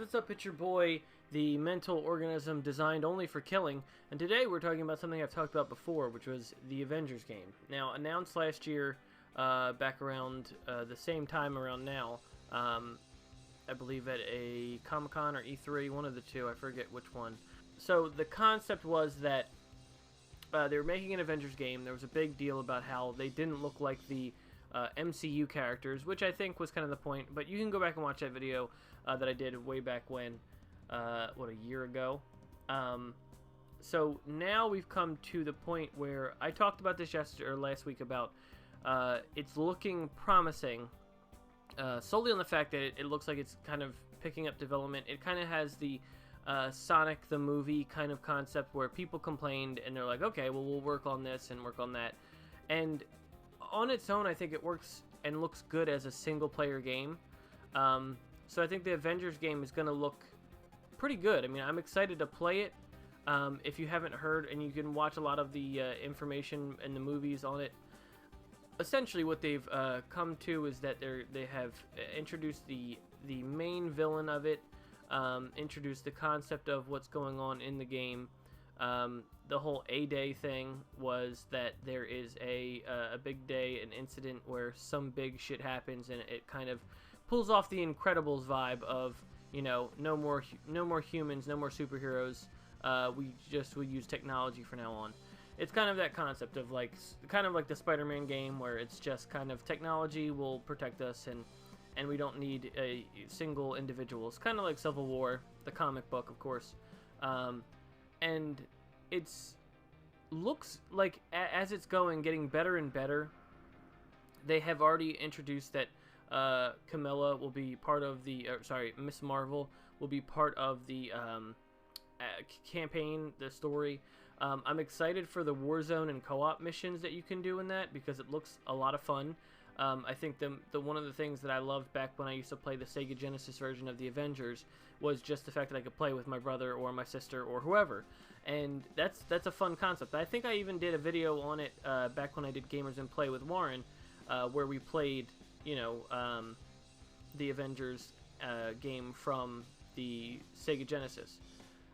what's up? It's your boy, the mental organism designed only for killing, and today we're talking about something I've talked about before, which was the Avengers game. Now, announced last year, back around the same time around now, I believe at a Comic-Con or E3, one of the two, I forget which one. So the concept was that they were making an Avengers game. There was a big deal about how they didn't look like the MCU characters, which I think was kind of the point, but you can go back and watch that video that I did way back when, a year ago. So now we've come to the point where I talked about this yesterday or last week about it's looking promising, solely on the fact that it looks like it's kind of picking up development. It kind of has the Sonic the movie kind of concept where people complained and they're like, okay, well, we'll work on this and work on that. And on its own, I think it works and looks good as a single-player game. So I think the Avengers game is going to look pretty good. I mean, I'm excited to play it. If you haven't heard, and you can watch a lot of the information and the movies on it, essentially what they've come to is that they have introduced the main villain of it, introduced the concept of what's going on in the game. The whole A-Day thing was that there is a big day, an incident where some big shit happens, and it kind of pulls off the Incredibles vibe of, you know, no more humans, no more superheroes. We use technology from now on. It's kind of that concept of kind of like the Spider-Man game, where it's just kind of technology will protect us, and we don't need a single individual. It's kind of like Civil War, the comic book, of course. And it's looks like as it's getting better and better. They have already introduced that Camilla will be part of the, Miss Marvel will be part of the campaign, the story. I'm excited for the Warzone and co-op missions that you can do in that, because it looks a lot of fun. I think the one of the things that I loved back when I used to play the Sega Genesis version of the Avengers was just the fact that I could play with my brother or my sister or whoever, and that's a fun concept. I think I even did a video on it back when I did Gamers in Play with Warren, where we played, the Avengers game from the Sega Genesis.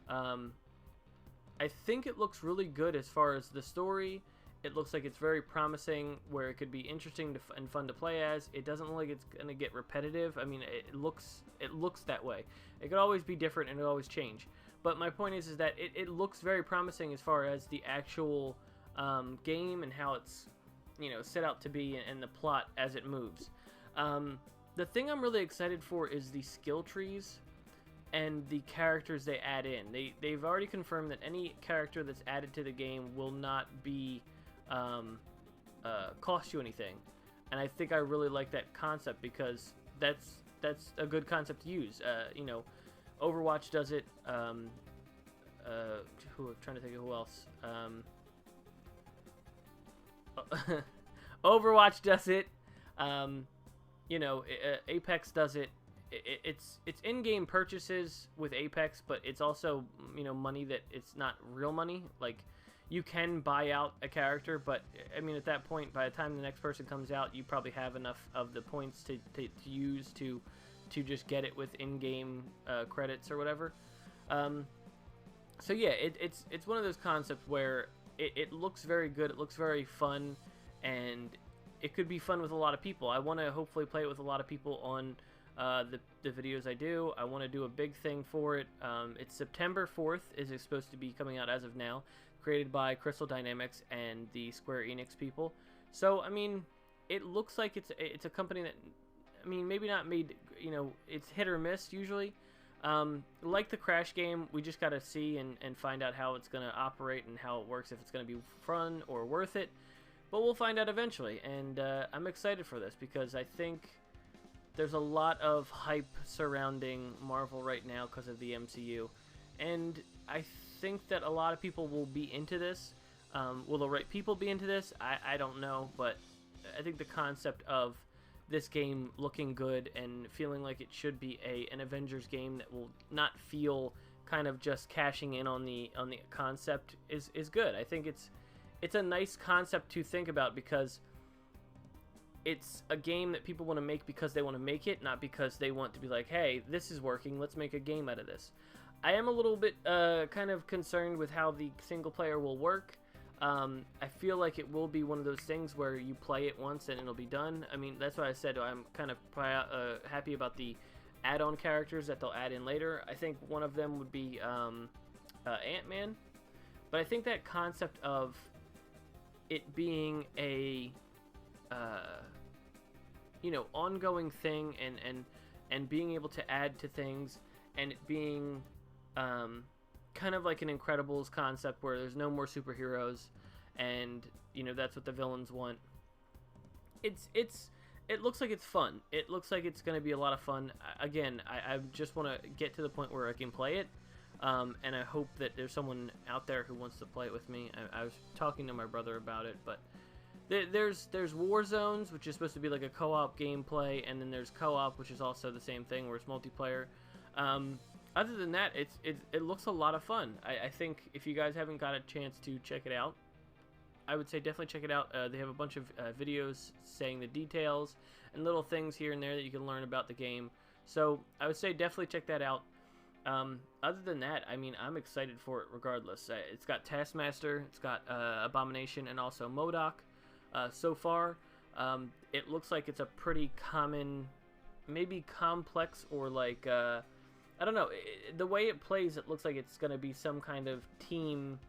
I think it looks really good as far as the story. It looks like it's very promising, where it could be interesting and fun to play as. It doesn't look like it's going to get repetitive. I mean, it looks that way. It could always be different and it always change. But my point is that it looks very promising as far as the actual game and how it's, set out to be, and the plot as it moves. The thing I'm really excited for is the skill trees and the characters they add in. They've already confirmed that any character that's added to the game will not be cost you anything, and I think I really like that concept, because that's a good concept to use. Overwatch does it. I'm trying to think of who else. Overwatch does it. Apex does it. It's in-game purchases with Apex, but it's also money that it's not real money. Like, you can buy out a character, but I mean, at that point, by the time the next person comes out, you probably have enough of the points to use to just get it with in-game credits or whatever. So yeah, it's one of those concepts where it looks very good. It looks very fun, and it could be fun with a lot of people. I want to hopefully play it with a lot of people on the videos I do. I want to do a big thing for it. It's September 4th is supposed to be coming out as of now, created by Crystal Dynamics and the Square Enix people. So I mean, it looks like it's a company that, I mean, maybe not made, it's hit or miss usually. Like the Crash game, we just got to see and find out how it's going to operate and how it works, if it's going to be fun or worth it. But we'll find out eventually, and I'm excited for this, because I think there's a lot of hype surrounding Marvel right now because of the MCU, and I think that a lot of people will be into this. Will the right people be into this? I don't know, but I think the concept of this game looking good and feeling like it should be an Avengers game that will not feel kind of just cashing in on the concept is good. I think it's a nice concept to think about, because it's a game that people want to make because they want to make it, not because they want to be like, hey, this is working, let's make a game out of this. I am a little bit kind of concerned with how the single player will work. I feel like it will be one of those things where you play it once and it'll be done. I mean, that's why I said I'm kind of happy about the add-on characters that they'll add in later. I think one of them would be Ant-Man. But I think that concept of it being a ongoing thing and being able to add to things, and it being kind of like an Incredibles concept where there's no more superheroes, and that's what the villains want. It looks like it's fun. It looks like it's going to be a lot of fun. Again, I just want to get to the point where I can play it, and I hope that there's someone out there who wants to play it with me. I was talking to my brother about it, but there's War Zones, which is supposed to be like a co-op gameplay, and then there's co-op, which is also the same thing where it's multiplayer. Other than that, it looks a lot of fun. I think if you guys haven't got a chance to check it out, I would say definitely check it out. They have a bunch of videos saying the details and little things here and there that you can learn about the game. So I would say definitely check that out. Other than that, I mean, I'm excited for it regardless. It's got Taskmaster, it's got Abomination, and also MODOK. So far, it looks like it's a pretty common, maybe complex, or like I don't know, the way it plays, it looks like it's going to be some kind of team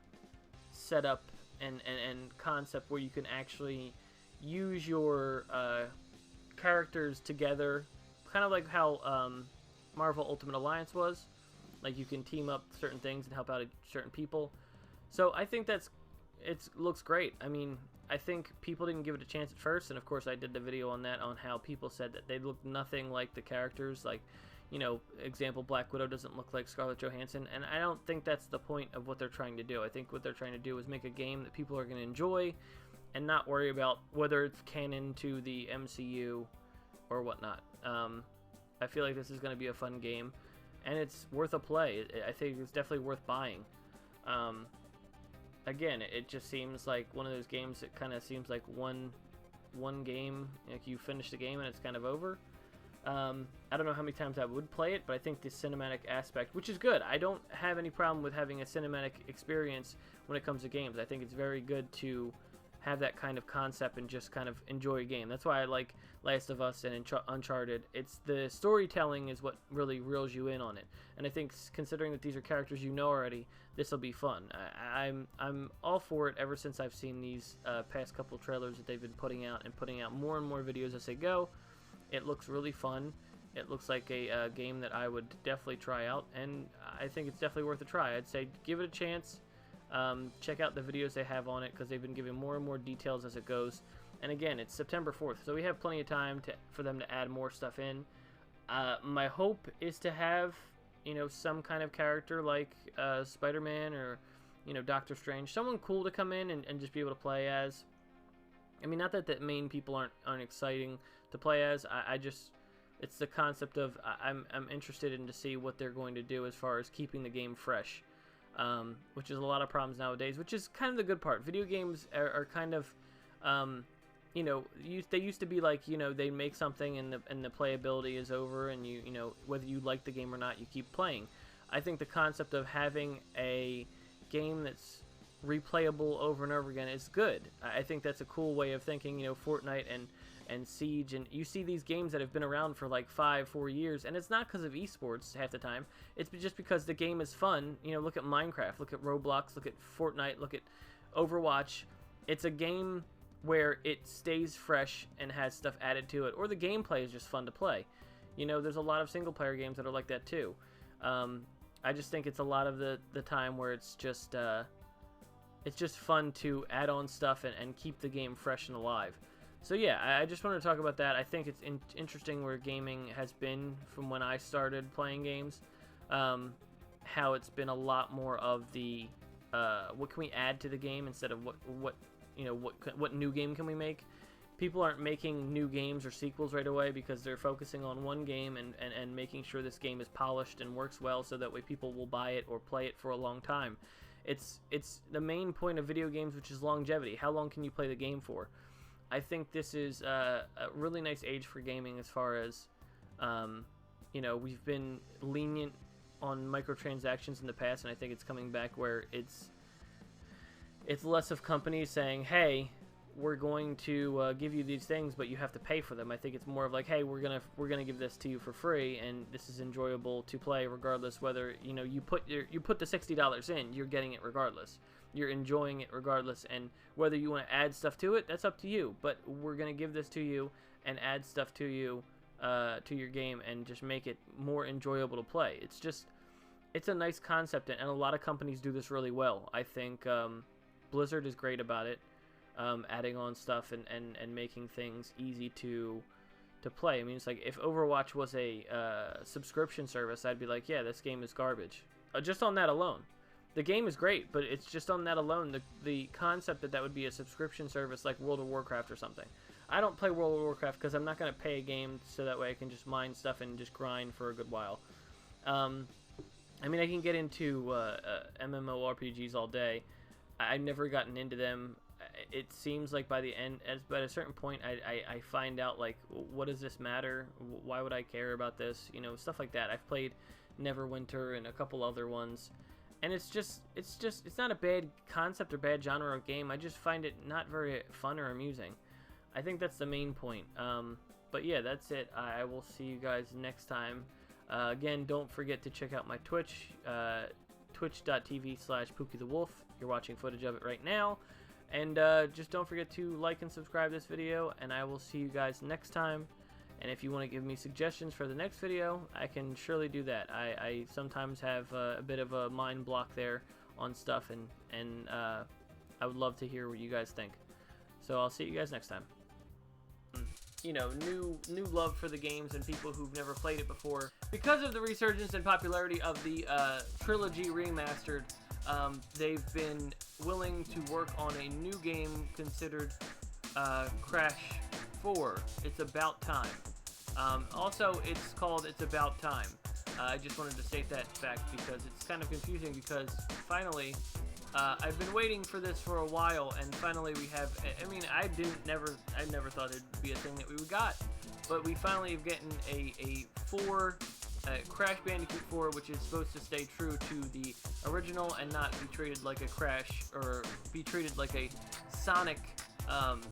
setup and concept where you can actually use your characters together, kind of like how Marvel Ultimate Alliance was. Like, you can team up certain things and help out certain people. So I think it looks great. I mean, I think people didn't give it a chance at first, and of course I did the video on that, on how people said that they looked nothing like the characters. Like, example, Black Widow doesn't look like Scarlett Johansson, and I don't think that's the point of what they're trying to do. I think what they're trying to do is make a game that people are going to enjoy and not worry about whether it's canon to the MCU or whatnot. I feel like this is going to be a fun game, and it's worth a play. I think it's definitely worth buying. Again, it just seems like one of those games that kind of seems like one game, like you finish the game and it's kind of over. I don't know how many times I would play it, but I think the cinematic aspect, which is good. I don't have any problem with having a cinematic experience when it comes to games. I think it's very good to have that kind of concept and just kind of enjoy a game. That's why I like Last of Us and Uncharted. It's the storytelling is what really reels you in on it. And I think, considering that these are characters you know already, this will be fun. I'm all for it ever since I've seen these past couple trailers that they've been putting out, and putting out more and more videos as they go. It looks really fun. It looks like a game that I would definitely try out, and I think it's definitely worth a try. I'd say give it a chance. Check out the videos they have on it, because they've been giving more and more details as it goes. And again, it's September 4th, so we have plenty of time for them to add more stuff in. My hope is to have, some kind of character like Spider-Man or, Doctor Strange, someone cool to come in and just be able to play as. I mean, not that the main people aren't exciting to play as. I just, it's the concept of I'm interested in to see what they're going to do as far as keeping the game fresh, which is a lot of problems nowadays. Which is kind of the good part. Video games are kind of, they used to be like, they make something and the playability is over, and whether you like the game or not, you keep playing. I think the concept of having a game that's replayable over and over again is good. I think that's a cool way of thinking. Fortnite and Siege, and you see these games that have been around for like 4 years, and it's not because of esports half the time. It's just because the game is fun. Look at Minecraft, look at Roblox, look at Fortnite, look at Overwatch. It's a game where it stays fresh and has stuff added to it, or the gameplay is just fun to play. There's a lot of single player games that are like that too. I just think it's a lot of the time where it's just fun to add on stuff and keep the game fresh and alive. So yeah, I just wanted to talk about that. I think it's interesting where gaming has been from when I started playing games. How it's been a lot more of the what can we add to the game instead of what new game can we make. People aren't making new games or sequels right away because they're focusing on one game and making sure this game is polished and works well, so that way people will buy it or play it for a long time. It's the main point of video games, which is longevity. How long can you play the game for? I think this is a really nice age for gaming as far as, you know, we've been lenient on microtransactions in the past, and I think it's coming back where it's less of companies saying, hey, we're going to give you these things, but you have to pay for them. I think it's more of like, hey, we're gonna give this to you for free, and this is enjoyable to play regardless whether, you know, you put the $60 in, you're getting it regardless. You're enjoying it regardless, and whether you want to add stuff to it, that's up to you. But we're gonna give this to you and add stuff to you, to your game, and just make it more enjoyable to play. It's a nice concept, and a lot of companies do this really well. I think Blizzard is great about it. Adding on stuff and making things easy to play. I mean, it's like if Overwatch was a subscription service, I'd be like, yeah, this game is garbage. Just on that alone. The game is great, but it's just on that alone, the concept that would be a subscription service like World of Warcraft or something. I don't play World of Warcraft because I'm not going to pay a game so that way I can just mine stuff and just grind for a good while. I mean, I can get into MMORPGs all day. I've never gotten into them. It seems like by the end, at a certain point, I find out, like, what does this matter? Why would I care about this? You know, stuff like that. I've played Neverwinter and a couple other ones, and it's not a bad concept or bad genre of game. I just find it not very fun or amusing. I think that's the main point. But yeah, that's it. I will see you guys next time. Again, don't forget to check out my Twitch, twitch.tv/PookieTheWolf. You're watching footage of it right now. And just don't forget to like and subscribe this video, and I will see you guys next time. And if you want to give me suggestions for the next video, I can surely do that. I sometimes have a bit of a mind block there on stuff, and I would love to hear what you guys think. So I'll see you guys next time. You know, new love for the games and people who've never played it before. Because of the resurgence and popularity of the Trilogy Remastered, they've been willing to work on a new game considered Crash 4. It's about time. Also, it's called It's About Time. I just wanted to state that fact because it's kind of confusing, because finally, I've been waiting for this for a while, and finally we have. I mean, I never thought it'd be a thing that we got, but we finally have gotten a Crash Bandicoot 4, which is supposed to stay true to the original and not be treated like a Crash, or be treated like a Sonic